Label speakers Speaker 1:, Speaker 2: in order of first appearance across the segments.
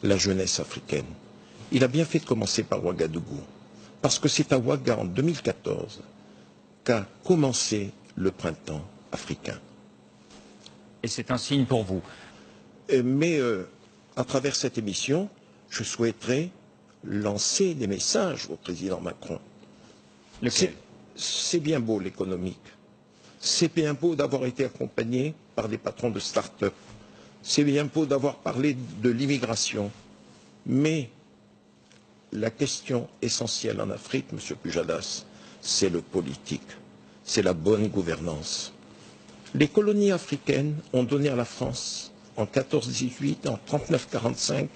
Speaker 1: la jeunesse africaine. Il a bien fait de commencer par Ouagadougou, parce que c'est à Ouaga en 2014 qu'a commencé le printemps africain.
Speaker 2: Et c'est un signe pour vous.
Speaker 1: Mais à travers cette émission, je souhaiterais lancer des messages au président Macron. C'est bien beau l'économique. C'est bien beau d'avoir été accompagné par des patrons de start-up. C'est bien beau d'avoir parlé de l'immigration. Mais la question essentielle en Afrique, Monsieur Pujadas, c'est le politique. C'est la bonne gouvernance. Les colonies africaines ont donné à la France, en 14-18, en 39-45,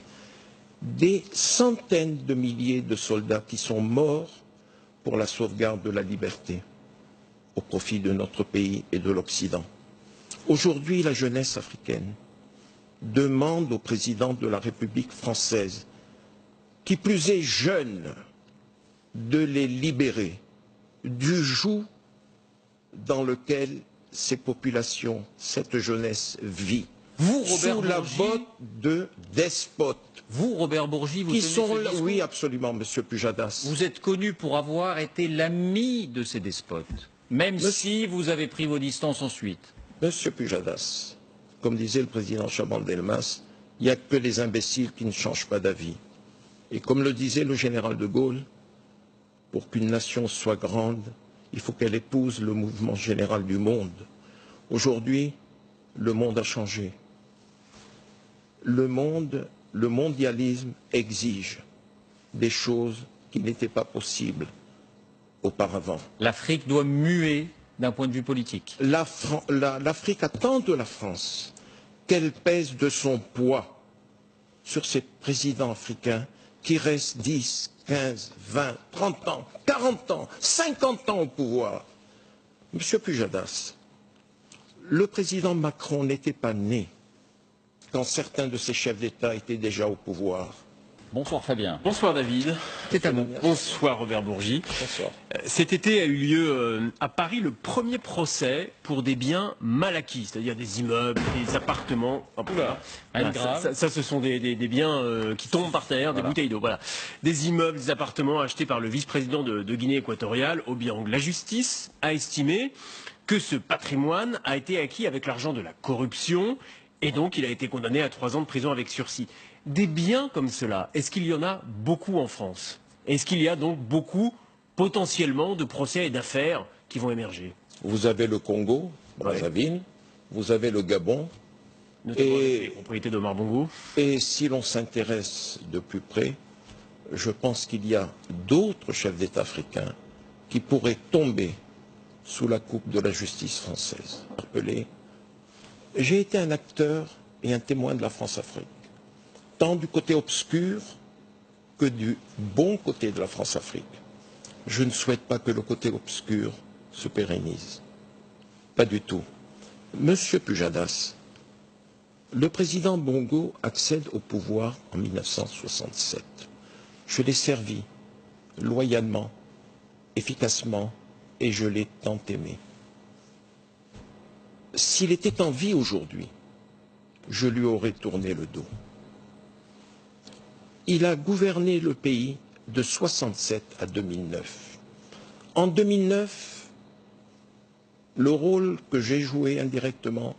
Speaker 1: des centaines de milliers de soldats qui sont morts pour la sauvegarde de la liberté, au profit de notre pays et de l'Occident. Aujourd'hui, la jeunesse africaine demande au président de la République française, qui plus est jeune, de les libérer du joug dans lequel ces populations, cette jeunesse vit.
Speaker 2: Vous, Robert
Speaker 1: sous la
Speaker 2: Bourgi,
Speaker 1: botte de despotes.
Speaker 2: Vous, Robert Bourgi, vous
Speaker 1: qui
Speaker 2: tenez
Speaker 1: sont
Speaker 2: ce
Speaker 1: là,
Speaker 2: discours.
Speaker 1: oui, absolument, Monsieur Pujadas.
Speaker 2: Vous êtes connu pour avoir été l'ami de ces despotes, même si vous avez pris vos distances ensuite.
Speaker 1: Monsieur Pujadas, comme disait le président Chaban-Delmas, il n'y a que les imbéciles qui ne changent pas d'avis. Et comme le disait le général de Gaulle, pour qu'une nation soit grande, il faut qu'elle épouse le mouvement général du monde. Aujourd'hui, le monde a changé. Le mondialisme exige des choses qui n'étaient pas possibles auparavant.
Speaker 2: L'Afrique doit muer d'un point de vue politique.
Speaker 1: L'Afrique attend de la France qu'elle pèse de son poids sur ces présidents africains qui restent 10, 15, 20, 30 ans, 40 ans, 50 ans au pouvoir. Monsieur Pujadas, le président Macron n'était pas né quand certains de ses chefs d'État étaient déjà au pouvoir.
Speaker 2: Bonsoir Fabien.
Speaker 3: Bonsoir David.
Speaker 2: C'est à vous.
Speaker 3: Bonsoir Robert Bourgi.
Speaker 1: Bonsoir.
Speaker 3: Cet été a eu lieu à Paris le premier procès pour des biens mal acquis, c'est-à-dire des immeubles, des appartements. Ça, ce sont des biens qui tombent par terre, des bouteilles d'eau. Voilà. Des immeubles, des appartements achetés par le vice-président de Guinée équatoriale, Obiang. La justice a estimé que ce patrimoine a été acquis avec l'argent de la corruption et donc il a été condamné à 3 ans de prison avec sursis. Des biens comme cela, est-ce qu'il y en a beaucoup en France? Est-ce qu'il y a donc beaucoup, potentiellement, de procès et d'affaires qui vont émerger?
Speaker 1: Vous avez le Congo, Brazzaville, vous avez le Gabon,
Speaker 3: notamment les propriétés d'Omar Bongo.
Speaker 1: Et si l'on s'intéresse de plus près, je pense qu'il y a d'autres chefs d'État africains qui pourraient tomber sous la coupe de la justice française. J'ai été un acteur et un témoin de la France-Afrique, tant du côté obscur que du bon côté de la France-Afrique. Je ne souhaite pas que le côté obscur se pérennise. Pas du tout. Monsieur Pujadas, le président Bongo accède au pouvoir en 1967. Je l'ai servi loyalement, efficacement, et je l'ai tant aimé. S'il était en vie aujourd'hui, je lui aurais tourné le dos. Il a gouverné le pays de 1967 à 2009. En 2009, le rôle que j'ai joué indirectement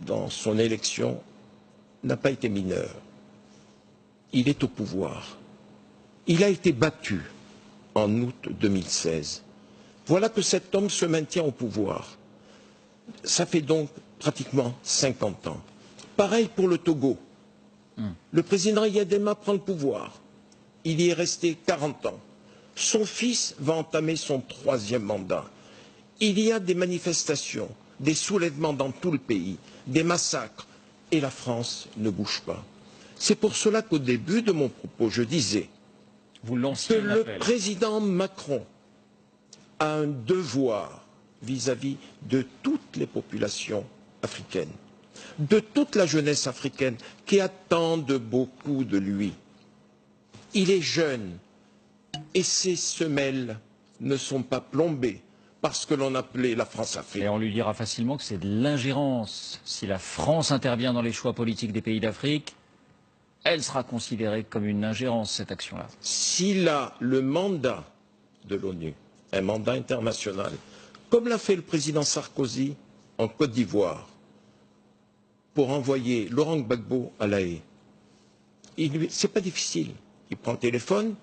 Speaker 1: dans son élection n'a pas été mineur. Il est au pouvoir. Il a été battu en août 2016. Voilà que cet homme se maintient au pouvoir. Ça fait donc pratiquement 50 ans. Pareil pour le Togo. Le président Yadema prend le pouvoir. Il y est resté 40 ans. Son fils va entamer son 3e mandat. Il y a des manifestations, des soulèvements dans tout le pays, des massacres, et la France ne bouge pas. C'est pour cela qu'au début de mon propos, je disais que le président Macron a un devoir vis-à-vis de toutes les populations africaines, de toute la jeunesse africaine qui attendent beaucoup de lui. Il est jeune et ses semelles ne sont pas plombées par ce que l'on appelait la France-Afrique.
Speaker 2: Et on lui dira facilement que c'est de l'ingérence. Si la France intervient dans les choix politiques des pays d'Afrique, elle sera considérée comme une ingérence, cette action-là.
Speaker 1: S'il a le mandat de l'ONU, un mandat international, comme l'a fait le président Sarkozy en Côte d'Ivoire, pour envoyer Laurent Gbagbo à La Haye, c'est pas difficile. Il prend le téléphone,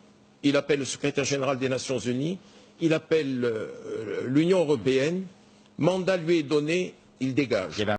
Speaker 1: il appelle le secrétaire général des Nations Unies, il appelle l'Union européenne, mandat lui est donné, il dégage.